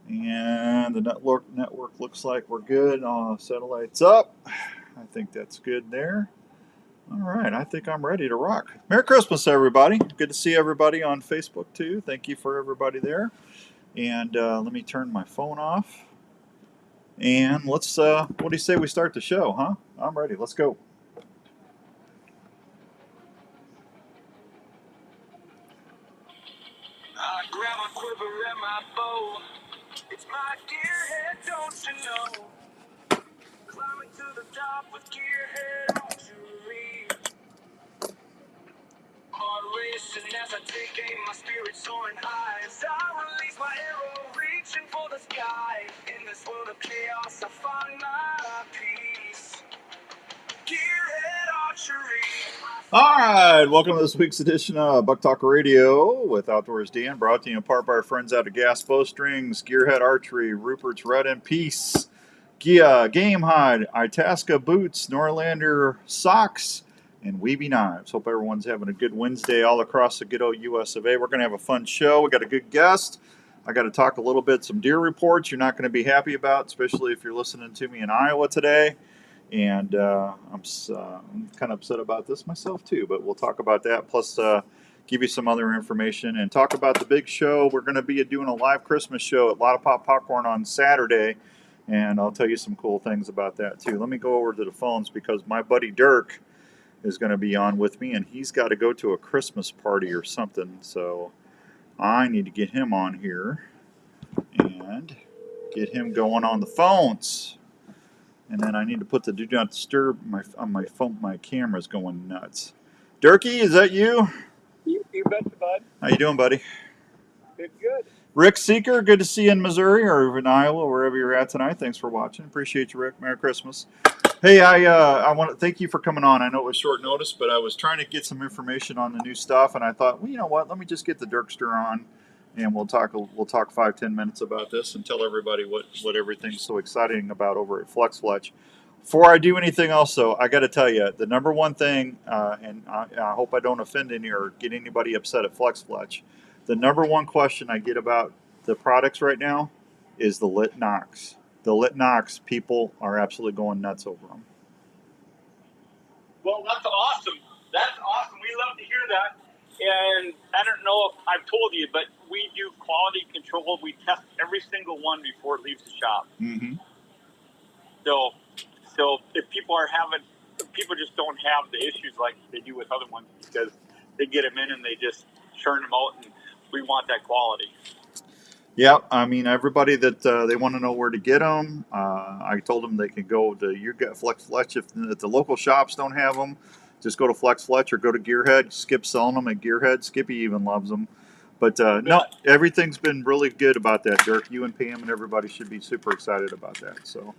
And the network looks like we're good. Satellites up. I think that's good there. All right, I think I'm ready to rock. Merry Christmas, everybody. Good to see everybody on Facebook, too. Thank you for everybody there. And let me turn my phone off. And let's, what do you say we start the show, huh? I'm ready. Let's go. I grab a quiver and my bow. It's my gearhead, don't you know? Climbing to the top with gearhead archery. Heart racing as I take aim, my spirit soaring high. As I release my arrow, reaching for the sky. In this world of chaos, I find my peace. Gearhead archery. All right, welcome to this week's edition of Buk Talk Radio with Outdoors Dan, brought to you in part by our friends out of Gas Bowstrings, Gearhead Archery, Rupert's Red and Peace, Game Hide, Itasca Boots, Norlander Socks, and Weeby Knives. Hope everyone's having a good Wednesday all across the good old US of A. We're going to have a fun show. We got a good guest. I got to talk a little bit, some deer reports you're not going to be happy about, especially if you're listening to me in Iowa today. And I'm kind of upset about this myself too, but we'll talk about that. Plus, give you some other information and talk about the big show. We're going to be doing a live Christmas show at Lotta Pop Popcorn on Saturday, and I'll tell you some cool things about that too. Let me go over to the phones because my buddy Dirk is going to be on with me, and he's got to go to a Christmas party or something. So I need to get him on here and get him going on the phones. And then I need to put the do not disturb on my phone. My camera's going nuts. Durkee, is that you? You betcha, bud. How you doing, buddy? Good. Rick Seeker, good to see you in Missouri or in Iowa, wherever you're at tonight. Thanks for watching. Appreciate you, Rick. Merry Christmas. Hey, I want to thank you for coming on. I know it was short notice, but I was trying to get some information on the new stuff, and I thought, well, you know what? Let me just get the Dirkster on, and we'll talk 5-10 minutes about this and tell everybody what everything's so exciting about over at Flex Fletch. Before I do anything else, though, I got to tell you, the number one thing, and I hope I don't offend any or get anybody upset at Flex Fletch, the number one question I get about the products right now is the Lit Nox. The Lit Nox, people are absolutely going nuts over them. Well, that's awesome. We love to hear that. And I don't know if I've told you, but we do quality control. We test every single one before it leaves the shop. Mm-hmm. So if people just don't have the issues like they do with other ones because they get them in and they just churn them out, and we want that quality. Yeah, I mean, everybody that they want to know where to get them, I told them they can go to Flex Fletch. If the local shops don't have them, just go to Flex Fletch or go to Gearhead. Skip's selling them at Gearhead. Skippy even loves them. But no, everything's been really good about that, Dirk. You and Pam and everybody should be super excited about that. So,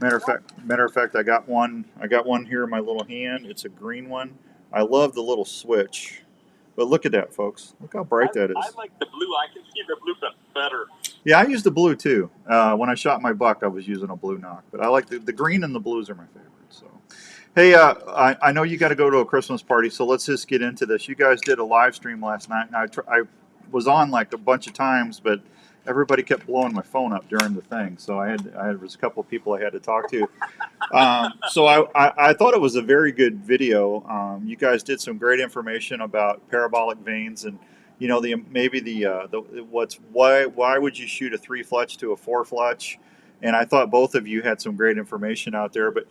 matter of fact, I got one here in my little hand. It's a green one. I love the little switch. But look at that, folks. Look how bright that is. I like the blue. I can see the blue better. Yeah, I used the blue too. When I shot my buck, I was using a blue knock. But I like the green and the blues are my favorite. So, hey, I know you got to go to a Christmas party, so let's just get into this. You guys did a live stream last night, and I was on like a bunch of times, but everybody kept blowing my phone up during the thing. So there was a couple of people I had to talk to. So I thought it was a very good video. You guys did some great information about parabolic veins and, you know, why would you shoot a 3 fletch to a 4 fletch? And I thought both of you had some great information out there. But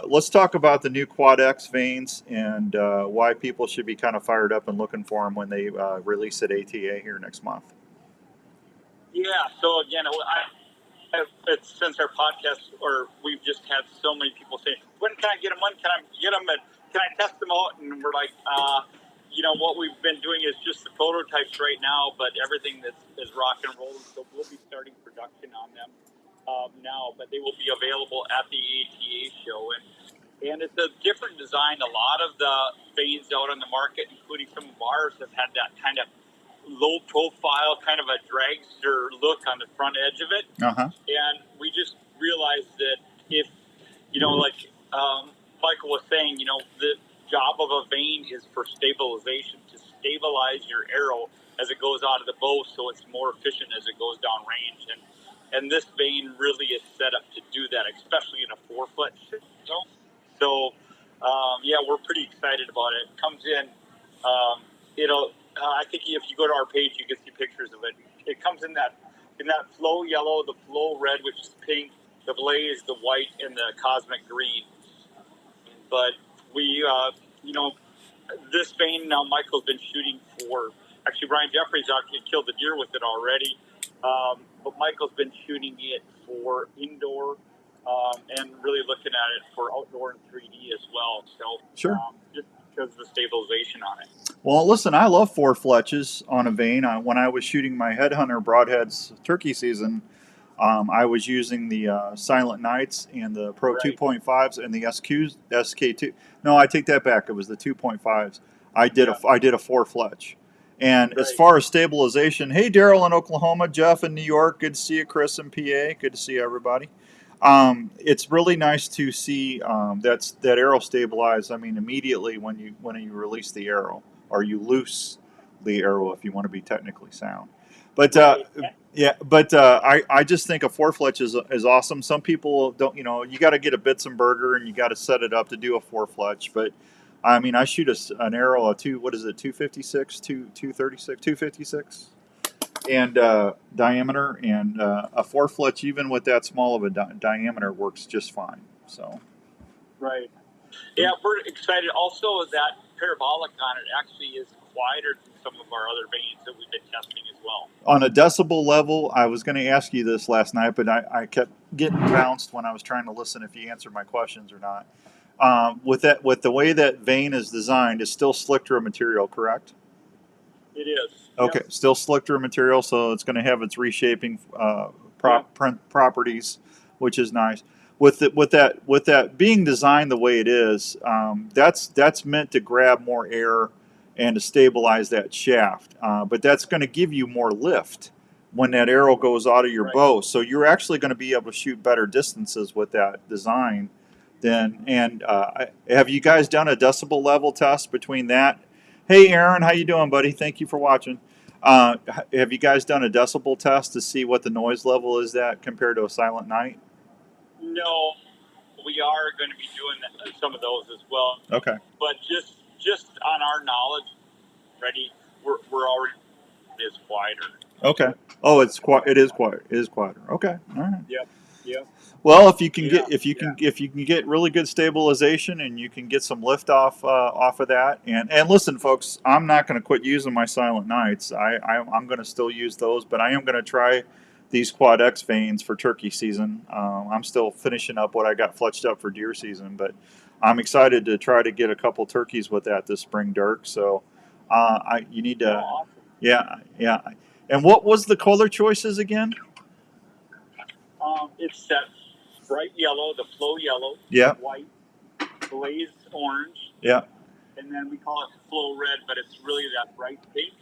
let's talk about the new Quad X veins and why people should be kind of fired up and looking for them when they release at ATA here next month. Yeah. So again, it's since our podcast, or we've just had so many people say, when can I get them? When can I get them? And can I test them out? And we're like, what we've been doing is just the prototypes right now, but everything is rock and rolling. So we'll be starting production on them now, but they will be available at the ATA show. And it's a different design. A lot of the veins out on the market, including some of ours, have had that kind of low profile, kind of a dragster look on the front edge of it. Uh-huh. And we just realized that if, like Michael was saying, the job of a vein is for stabilization, to stabilize your arrow as it goes out of the the bow so it's more efficient as it goes down range. And this vane really is set up to do that, especially in a 4-foot. So, yeah, we're pretty excited about it. It comes in, I think if you go to our page, you can see pictures of it. It comes in that flow yellow, the flow red, which is pink, the blaze, the white, and the cosmic green. But we, this vane now, Michael's been shooting for. Actually, Brian Jeffries actually killed the deer with it already. But Michael's been shooting it for indoor and really looking at it for outdoor and 3D as well. So, sure. Just because of the stabilization on it. Well, listen, I love 4 fletches on a vane. When I was shooting my headhunter broadheads turkey season, I was using the Silent Nights and the Pro 2.5s and the SK2. No, I take that back. It was the 2.5s. I did a 4 fletch. And as far as stabilization, hey, Daryl in Oklahoma, Jeff in New York, good to see you, Chris in PA, good to see everybody. It's really nice to see that arrow stabilize. I mean, immediately when you release the arrow, or you loose the arrow, if you want to be technically sound. But I just think a 4 fletch is awesome. Some people don't, you got to get a Bitzenberger and you got to set it up to do a 4 fletch. But I mean, I shoot an arrow, 256, 236, 256, and diameter, and a 4 fletch, even with that small of a diameter, works just fine. So, right, yeah, we're excited. Also, that parabolic on it actually is quieter than some of our other vanes that we've been testing as well. On a decibel level, I was going to ask you this last night, but I kept getting bounced when I was trying to listen if you answered my questions or not. With the way that vane is designed, it's still slick through material, correct? It is. Okay, yep. Still slick through material, so it's going to have its reshaping properties, which is nice. With that being designed the way it is, that's meant to grab more air and to stabilize that shaft. But that's going to give you more lift when that arrow goes out of your bow. So you're actually going to be able to shoot better distances with that design. Have you guys done a decibel level test between that? Hey, Aaron, how you doing, buddy? Thank you for watching. Have you guys done a decibel test to see what the noise level is that compared to a Silent Night? No, we are going to be doing some of those as well. Okay. But just on our knowledge, we're already is quieter. Okay. Oh, it is quieter. It is quieter. Okay. All right. Yep. Well, if you can get really good stabilization and you can get some lift off of that, and listen, folks, I'm not going to quit using my Silent Nights. I'm going to still use those, but I am going to try these Quad X vanes for turkey season. I'm still finishing up what I got fletched up for deer season, but I'm excited to try to get a couple turkeys with that this spring, Dirk. So you need to, awesome. Yeah. And what was the color choices again? It's that bright yellow, the flow yellow, white, blaze orange, and then we call it flow red, but it's really that bright pink,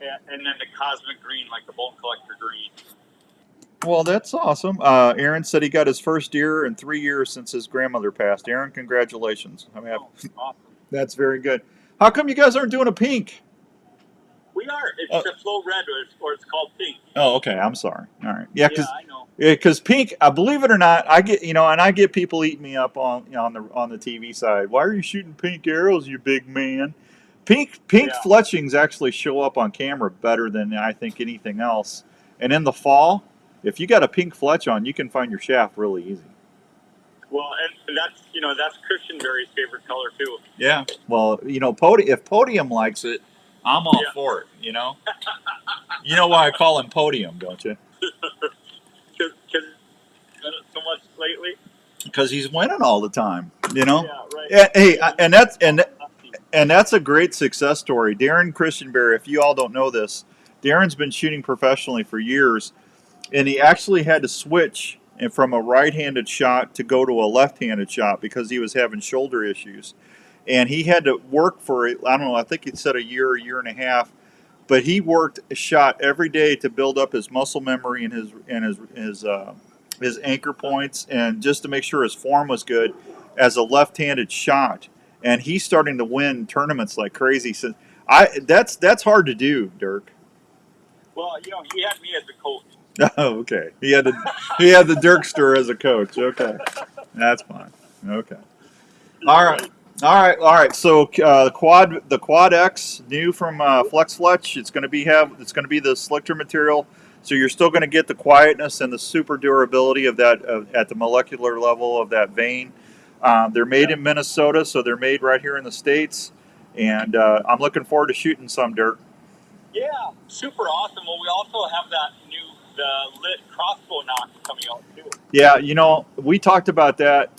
and then the cosmic green, like the bone collector green. Well, that's awesome. Aaron said he got his first deer in 3 years since his grandmother passed. Aaron, congratulations. Awesome. That's very good. How come you guys aren't doing a pink? We are. It's the flow red, or it's called pink. Oh, okay. I'm sorry. All right. Yeah, I know. Because pink, believe it or not, I get people eating me up on the TV side. Why are you shooting pink arrows, you big man? Pink fletchings actually show up on camera better than I think anything else. And in the fall, if you got a pink fletch on, you can find your shaft really easy. Well, and that's Christian Berry's favorite color too. Yeah. Well, if Podium likes it, I'm all for it. You know why I call him Podium, don't you? Because so much lately. Because he's winning all the time. Yeah, right. Hey, and that's a great success story. Darren Christianberry, if you all don't know this, Darren's been shooting professionally for years, and he actually had to switch from a right-handed shot to go to a left-handed shot because he was having shoulder issues. And he had to work for, I don't know, I think he said a year and a half, but he worked a shot every day to build up his muscle memory and his anchor points, and just to make sure his form was good as a left-handed shot. And he's starting to win tournaments like crazy. So that's hard to do, Dirk. Well, he had me as a coach. Oh, okay. He had the Dirkster as a coach. Okay, that's fine. Okay. All right. So the Quad X, new from Flex Fletch. It's going to be the slicker material. So you're still going to get the quietness and the super durability of that at the molecular level of that vane. They're made in Minnesota, so they're made right here in the States. And I'm looking forward to shooting some, Dirk. Yeah, super awesome. Well, we also have the lit crossbow knock coming out too. Yeah, we talked about that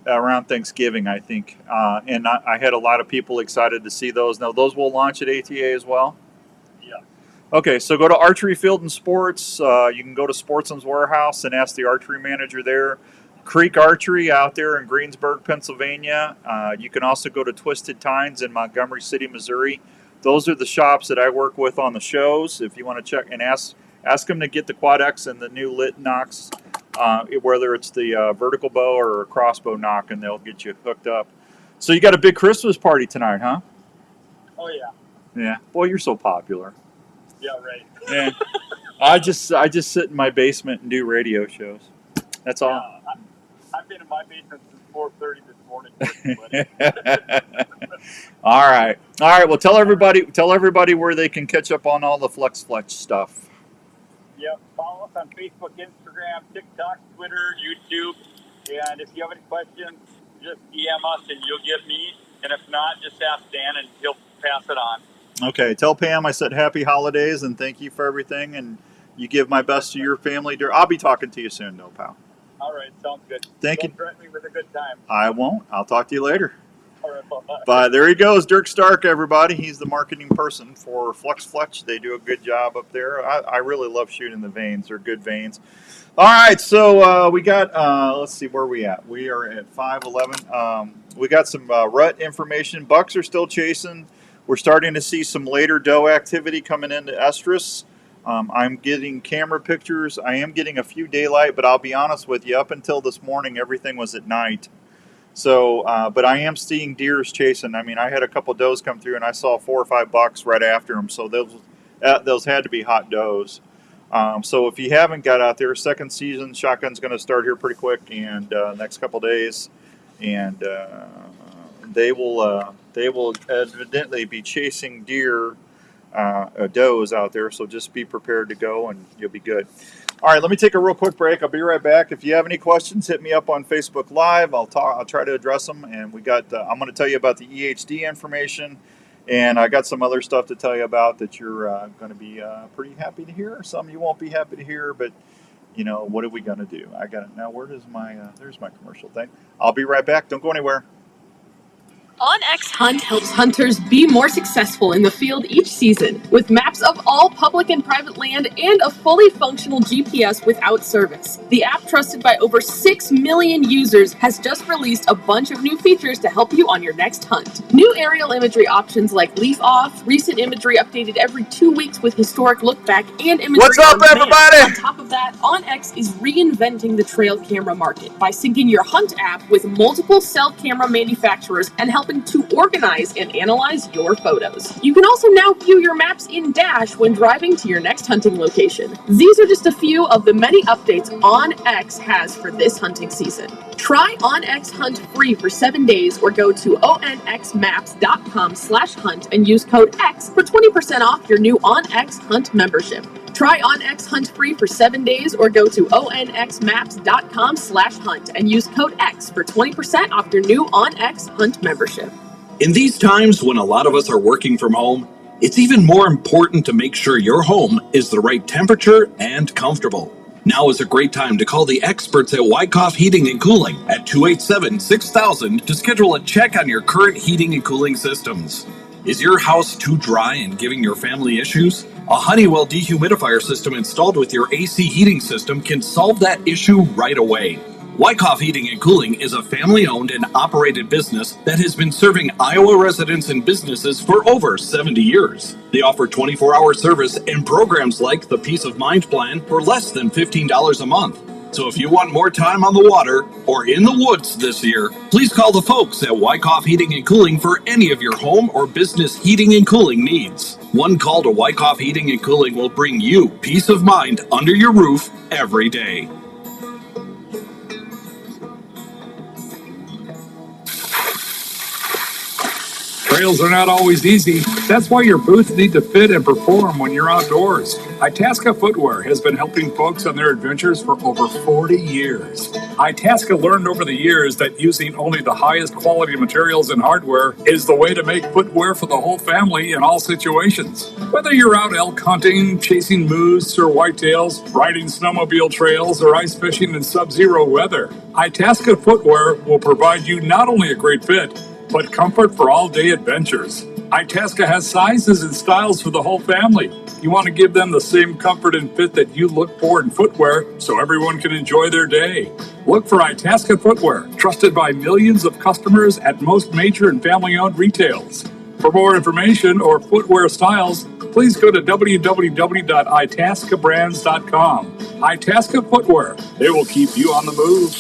around Thanksgiving, I think, and I had a lot of people excited to see those. Now, those will launch at ATA as well? Yeah. Okay, so go to Archery Field and Sports. You can go to Sportsman's Warehouse and ask the archery manager there. Creek Archery out there in Greensburg, Pennsylvania. You can also go to Twisted Tines in Montgomery City, Missouri. Those are the shops that I work with on the shows. If you want to check and ask them to get the Quad X and the new lit knocks, whether it's the vertical bow or a crossbow knock, and they'll get you hooked up. So you got a big Christmas party tonight, huh? Oh yeah. Yeah. Boy, you're so popular. Yeah, right. Yeah. I just sit in my basement and do radio shows. That's all. I've been in my basement since 4:30 this morning. All right. Well, tell everybody where they can catch up on all the Flex Fletch stuff. Yep. Follow us on Facebook, Instagram, TikTok, Twitter, YouTube, and if you have any questions, just DM us and you'll get me. And if not, just ask Dan and he'll pass it on. Okay. Tell Pam I said happy holidays and thank you for everything. And you give my best to your family. I'll be talking to you soon, though, pal. All right, sounds good. Thank you. Don't threaten me with a good time. I won't. I'll talk to you later. All right, bye. But there he goes, Dirk Stark, everybody. He's the marketing person for Flex Fletch. They do a good job up there. I really love shooting the vanes. They're good vanes. All right, so we got, let's see, where are we at? We are at 5:11. We got some rut information. Bucks are still chasing. We're starting to see some later doe activity coming into estrus. I'm getting camera pictures. I am getting a few daylight, but I'll be honest with you, up until this morning, everything was at night. So, but I am seeing deers chasing. I mean, I had a couple does come through, and I saw 4 or 5 bucks right after them. So those had to be hot does. So if you haven't got out there, second season shotgun's going to start here pretty quick, and next couple days, and they will evidently be chasing deer. Does out there, so just be prepared to go and you'll be good. All right, let me take a real quick break. I'll be right back. If you have any questions, hit me up on Facebook Live. I'll try to address them. And we got I'm going to tell you about the EHD information, and I got some other stuff to tell you about that you're going to be pretty happy to hear. Some you won't be happy to hear, but what are we going to do? I got it now. Where is my there's my commercial thing. I'll be right back. Don't go anywhere. OnX Hunt helps hunters be more successful in the field each season with maps of all public and private land and a fully functional GPS without service. The app, trusted by over 6 million users, has just released a bunch of new features to help you on your next hunt. New aerial imagery options like leaf off, recent imagery updated every 2 weeks with historic look back, and imagery. What's up, everybody? On top of that, OnX is reinventing the trail camera market by syncing your Hunt app with multiple cell camera manufacturers and helping to organize and analyze your photos. You can also now view your maps in Dash when driving to your next hunting location. These are just a few of the many updates OnX has for this hunting season. Try OnX Hunt free for 7 days or go to onxmaps.com/hunt and use code X for 20% off your new OnX Hunt membership. Try OnX Hunt free for 7 days or go to onxmaps.com/hunt and use code X for 20% off your new OnX Hunt membership. In these times when a lot of us are working from home, it's even more important to make sure your home is the right temperature and comfortable. Now is a great time to call the experts at Wyckoff Heating and Cooling at 287-6000 to schedule a check on your current heating and cooling systems. Is your house too dry and giving your family issues? A Honeywell dehumidifier system installed with your AC heating system can solve that issue right away. Wyckoff Heating and Cooling is a family-owned and operated business that has been serving Iowa residents and businesses for over 70 years. They offer 24-hour service and programs like the Peace of Mind Plan for less than $15 a month. So if you want more time on the water or in the woods this year, please call the folks at Wyckoff Heating and Cooling for any of your home or business heating and cooling needs. One call to Wyckoff Heating and Cooling will bring you peace of mind under your roof every day. Trails are not always easy. That's why your boots need to fit and perform when you're outdoors. Itasca Footwear has been helping folks on their adventures for over 40 years. Itasca learned over the years that using only the highest quality materials and hardware is the way to make footwear for the whole family in all situations. Whether you're out elk hunting, chasing moose or whitetails, riding snowmobile trails, or ice fishing in sub-zero weather, Itasca Footwear will provide you not only a great fit, but comfort for all-day adventures. Itasca has sizes and styles for the whole family. You want to give them the same comfort and fit that you look for in footwear so everyone can enjoy their day. Look for Itasca Footwear, trusted by millions of customers at most major and family-owned retails. For more information or footwear styles, please go to www.itascabrands.com. Itasca Footwear. They will keep you on the move.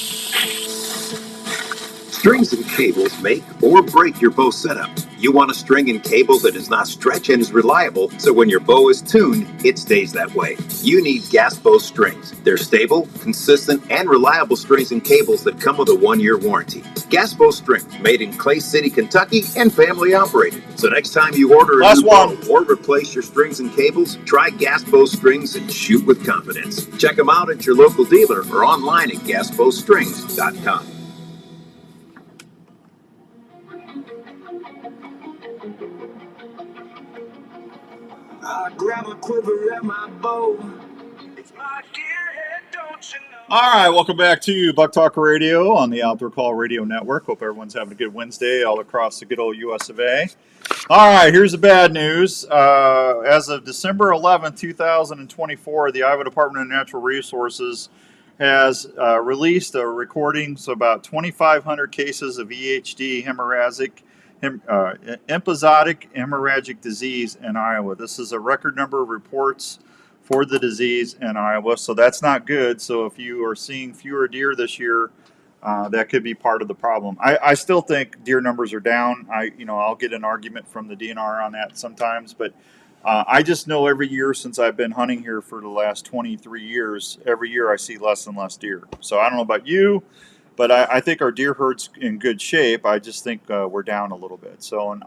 Strings and cables make or break your bow setup. You want a string and cable that does not stretch and is reliable, so when your bow is tuned, it stays that way. You need gas bow strings. They're stable, consistent, and reliable strings and cables that come with a 1-year warranty. Gas bow strings, made in Clay City, Kentucky, and family operated. So next time you order a new bow or replace your strings and cables, try gas bow strings and shoot with confidence. Check them out at your local dealer or online at gasbowstrings.com. I grab a quiver and my bow. It's my dear head, don't you know? All right, welcome back to Buk Talk Radio on the Outdoor Call Radio Network. Hope everyone's having a good Wednesday all across the good old US of A. All right, here's the bad news. As of December 11, 2024, the Iowa Department of Natural Resources has released a recording, so about 2,500 cases of EHD episodic hemorrhagic disease in Iowa. This is a record number of reports for the disease in Iowa, so that's not good. So if you are seeing fewer deer this year, that could be part of the problem. I still think deer numbers are down. I'll get an argument from the DNR on that sometimes, but I just know every year since I've been hunting here for the last 23 years, every year I see less and less deer. So I don't know about you, but I think our deer herd's in good shape. I just think we're down a little bit. So, and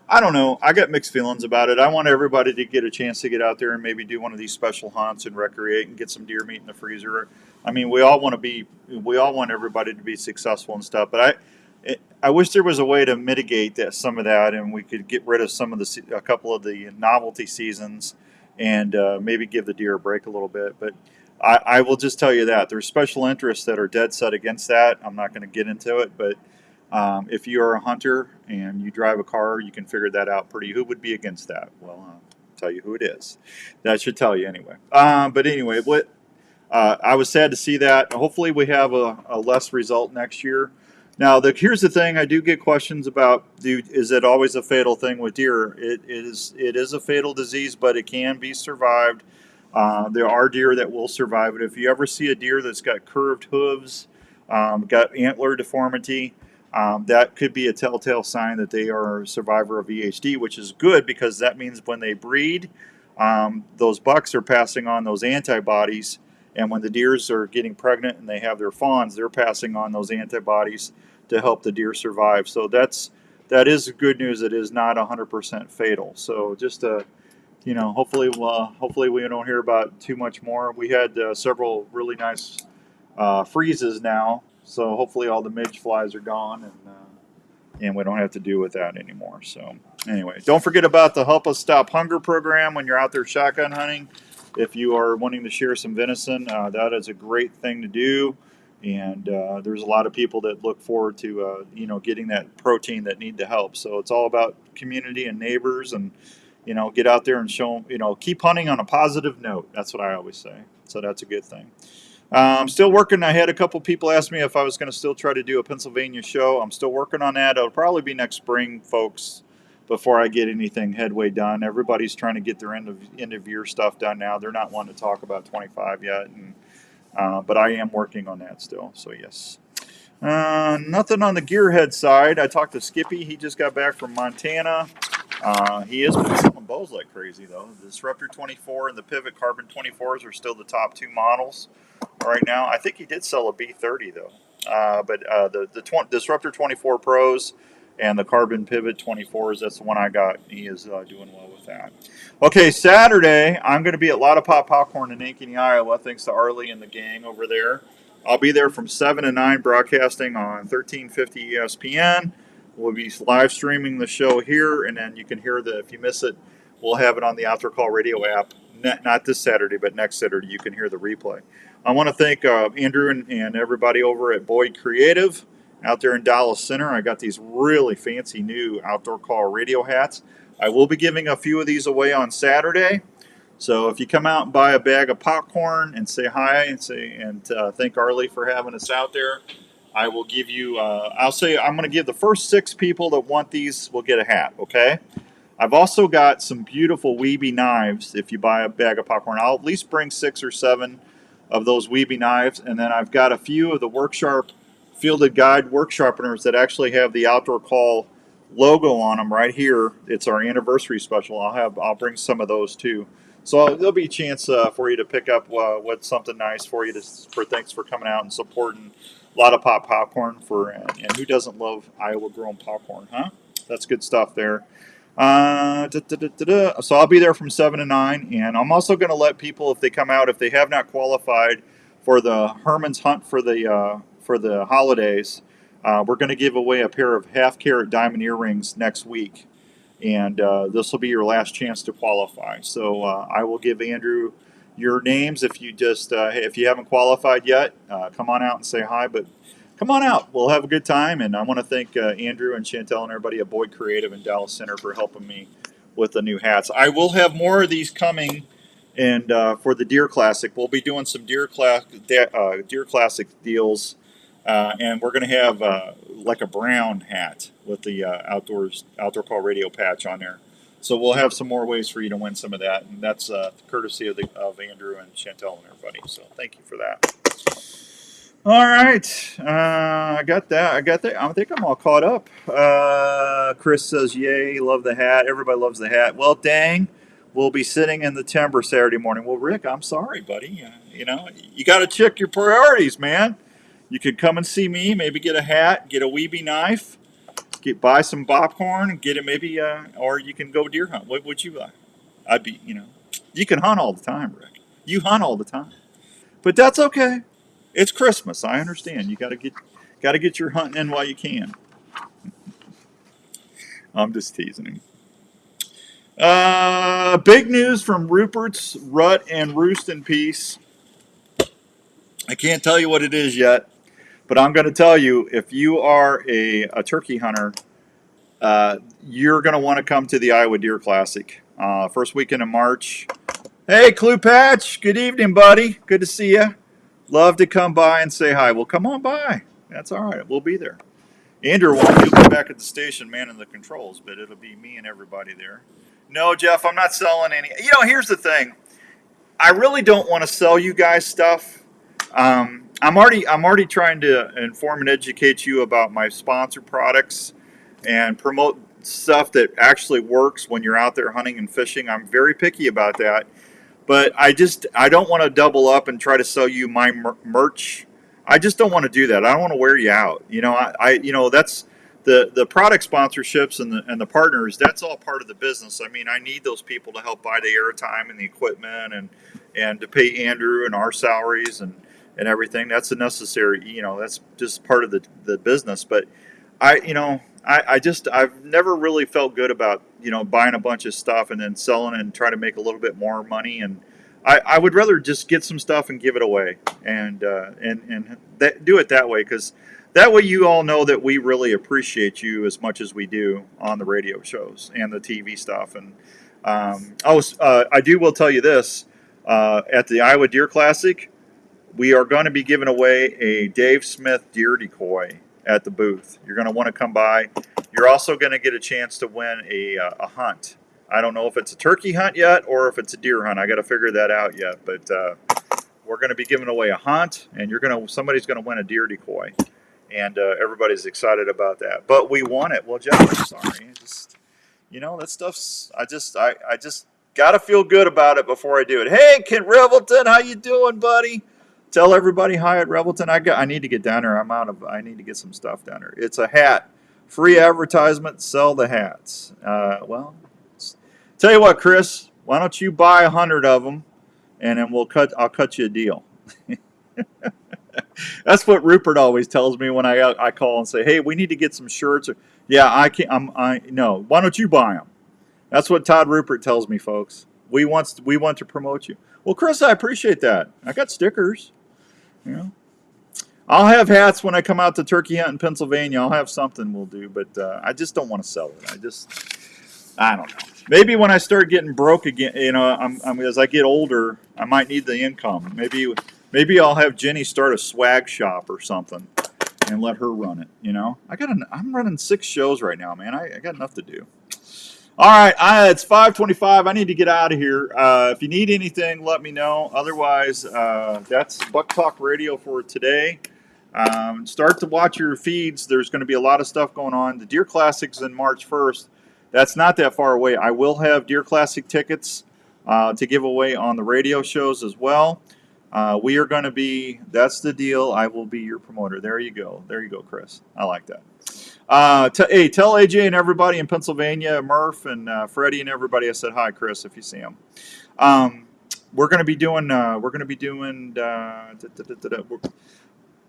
I don't know. I got mixed feelings about it. I want everybody to get a chance to get out there and maybe do one of these special hunts and recreate and get some deer meat in the freezer. I mean, we all want everybody to be successful and stuff. But I wish there was a way to mitigate some of that, and we could get rid of a couple of the novelty seasons, and maybe give the deer a break a little bit. But I will just tell you that there's special interests that are dead set against that. I'm not going to get into it, but if you are a hunter and you drive a car, you can figure that out pretty. Who would be against that? Well, I'll tell you who it is. That should tell you anyway. But anyway, I was sad to see that. Hopefully we have a less result next year. Now, here's the thing. I do get questions about, is it always a fatal thing with deer? It is a fatal disease, but it can be survived. There are deer that will survive it. If you ever see a deer that's got curved hooves, got antler deformity, that could be a telltale sign that they are a survivor of EHD, which is good because that means when they breed, those bucks are passing on those antibodies, and when the deers are getting pregnant and they have their fawns, they're passing on those antibodies to help the deer survive. So that is good news. It is not 100% fatal. So just hopefully we don't hear about too much more. We had several really nice freezes now, so hopefully all the midge flies are gone, and we don't have to deal with that anymore. So anyway, don't forget about the Help Us Stop Hunger program when you're out there shotgun hunting. If you are wanting to share some venison, that is a great thing to do. And there's a lot of people that look forward to getting that protein that need the help. So it's all about community and neighbors, and get out there and show them, keep hunting on a positive note. That's what I always say. So that's a good thing. I'm still working. I had a couple people ask me if I was going to still try to do a Pennsylvania show. I'm still working on that. It'll probably be next spring, folks, before I get anything headway done. Everybody's trying to get their end of year stuff done now. They're not wanting to talk about 25 yet, and But I am working on that still. So yes. Nothing on the gearhead side. I talked to Skippy. He just got back from Montana. He has been selling bows like crazy, though. The Disruptor 24 and the Pivot Carbon 24s are still the top two models right now. I think he did sell a B30, though. But the Disruptor 24 Pros and the Carbon Pivot 24s, that's the one I got. He is doing well with that. Okay, Saturday, I'm going to be at Lotta Pop Popcorn in Ankeny, Iowa, thanks to Arlie and the gang over there. I'll be there from 7 to 9 broadcasting on 1350 ESPN. We'll be live streaming the show here, and then you can hear if you miss it, we'll have it on the Outdoor Call Radio app. Not this Saturday, but next Saturday you can hear the replay. I want to thank Andrew and everybody over at Boyd Creative out there in Dallas Center. I got these really fancy new Outdoor Call Radio hats. I will be giving a few of these away on Saturday. So if you come out and buy a bag of popcorn and say hi and thank Arlie for having us out there, I will give you. I'm going to give the first 6 people that want these will get a hat. Okay. I've also got some beautiful Weeby knives. If you buy a bag of popcorn, I'll at least bring 6 or 7 of those Weeby knives, and then I've got a few of the Worksharp Fielded Guide work sharpeners that actually have the Outdoor Call logo on them right here. It's our anniversary special. I'll bring some of those too. So there'll be a chance for you to pick up what's something nice for you for thanks for coming out and supporting Lotta Pop Popcorn and who doesn't love Iowa grown popcorn, huh? That's good stuff there. So I'll be there from 7 to 9, and I'm also going to let people, if they come out, if they have not qualified for the Herman's Hunt for the holidays, we're going to give away a pair of half-carat diamond earrings next week. And this will be your last chance to qualify. So I will give Andrew your names if you haven't qualified yet. Come on out and say hi, but come on out. We'll have a good time. And I want to thank Andrew and Chantel and everybody at Boyd Creative in Dallas Center for helping me with the new hats. I will have more of these coming, and for the Deer Classic, we'll be doing some Deer Classic deals. And we're going to have like a brown hat with the Outdoor Call Radio patch on there. So we'll have some more ways for you to win some of that, and that's courtesy of Andrew and Chantel and everybody. So thank you for that. All right, I got that. I think I'm all caught up. Chris says, "Yay, love the hat." Everybody loves the hat. Well, dang, we'll be sitting in the timber Saturday morning. Well, Rick, I'm sorry, buddy. You got to check your priorities, man. You could come and see me, maybe get a hat, get a Weeby knife, buy some popcorn, and get it maybe, or you can go deer hunt. What would you like? You can hunt all the time, Rick. You hunt all the time, but that's okay. It's Christmas. I understand. You got to get your hunting in while you can. I'm just teasing him. Big news from Rupert's Rut and Roost in Peace. I can't tell you what it is yet. But I'm going to tell you, if you are a turkey hunter, you're going to want to come to the Iowa Deer Classic. First weekend in March. Hey, Clue Patch. Good evening, buddy. Good to see you. Love to come by and say hi. Well, come on by. That's all right. We'll be there. Andrew won't be back at the station manning the controls, but it'll be me and everybody there. No, Jeff, I'm not selling any. Here's the thing. I really don't want to sell you guys stuff. I'm already trying to inform and educate you about my sponsor products and promote stuff that actually works when you're out there hunting and fishing. I'm very picky about that, but I don't want to double up and try to sell you my merch. I just don't want to do that. I don't want to wear you out. That's the product sponsorships and the partners. That's all part of the business. I mean, I need those people to help buy the airtime and the equipment and to pay Andrew and our salaries and everything. That's a necessary, that's just part of the business. But I've never really felt good about, buying a bunch of stuff and then selling it and try to make a little bit more money. And I would rather just get some stuff and give it away and do it that way. Because that way you all know that we really appreciate you as much as we do on the radio shows and the TV stuff. And I will tell you this, at the Iowa Deer Classic, we are going to be giving away a Dave Smith deer decoy at the booth. You're going to want to come by. You're also going to get a chance to win a hunt. I don't know if it's a turkey hunt yet or if it's a deer hunt. I got to figure that out yet. But we're going to be giving away a hunt, and somebody's going to win a deer decoy, and everybody's excited about that. But we won it. Well, Jeff, I'm sorry. That stuff's. I just got to feel good about it before I do it. Hey, Kent Revelton, how you doing, buddy? Tell everybody hi at Revelton. I need to get down there. I need to get some stuff down there. It's a hat. Free advertisement. Sell the hats. Tell you what, Chris. Why don't you buy 100 of them, and then I'll cut you a deal. That's what Rupert always tells me when I call and say, hey, we need to get some shirts. No. Why don't you buy them? That's what Todd Rupert tells me, folks. We want to promote you. Well, Chris, I appreciate that. I got stickers. I'll have hats when I come out to turkey hunt in Pennsylvania. I'll have something we'll do, but I just don't want to sell it. I don't know. Maybe when I start getting broke again, as I get older, I might need the income. Maybe I'll have Jenny start a swag shop or something and let her run it. I'm running 6 shows right now, man. I got enough to do. All right, it's 5:25. I need to get out of here. If you need anything, let me know. Otherwise, that's Buk Talk Radio for today. Start to watch your feeds. There's going to be a lot of stuff going on. The Deer Classic's in March 1st. That's not that far away. I will have Deer Classic tickets to give away on the radio shows as well. We are going to be, that's the deal. I will be your promoter. There you go. There you go, Chris. I like that. Tell AJ and everybody in Pennsylvania, Murph and Freddie and everybody I said hi, Chris, if you see them. We're going to be doing,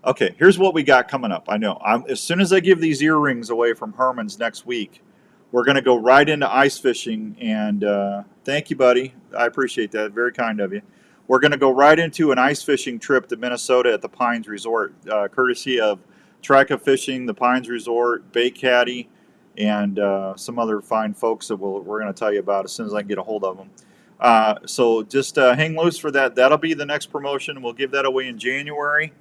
okay, here's what we got coming up. I know. As soon as I give these earrings away from Herman's next week, we're going to go right into ice fishing, and thank you, buddy. I appreciate that. Very kind of you. We're going to go right into an ice fishing trip to Minnesota at the Pines Resort, courtesy of Trika Fishing, the Pines Resort, Bay Caddy, and some other fine folks that we're going to tell you about as soon as I can get a hold of them. So just hang loose for that. That'll be the next promotion. We'll give that away in January,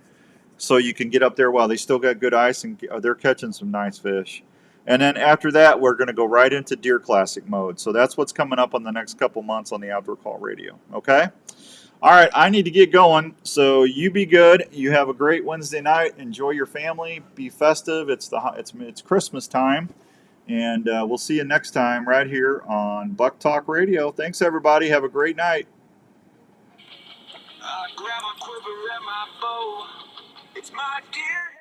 so you can get up there while they still got good ice and they're catching some nice fish. And then after that, we're going to go right into Deer Classic mode. So that's what's coming up on the next couple months on the Outdoor Call Radio. Okay? All right, I need to get going. So you be good. You have a great Wednesday night. Enjoy your family. Be festive. It's Christmas time. And we'll see you next time right here on Buk Talk Radio. Thanks, everybody. Have a great night. Grab my quiver and my bow. It's my deer.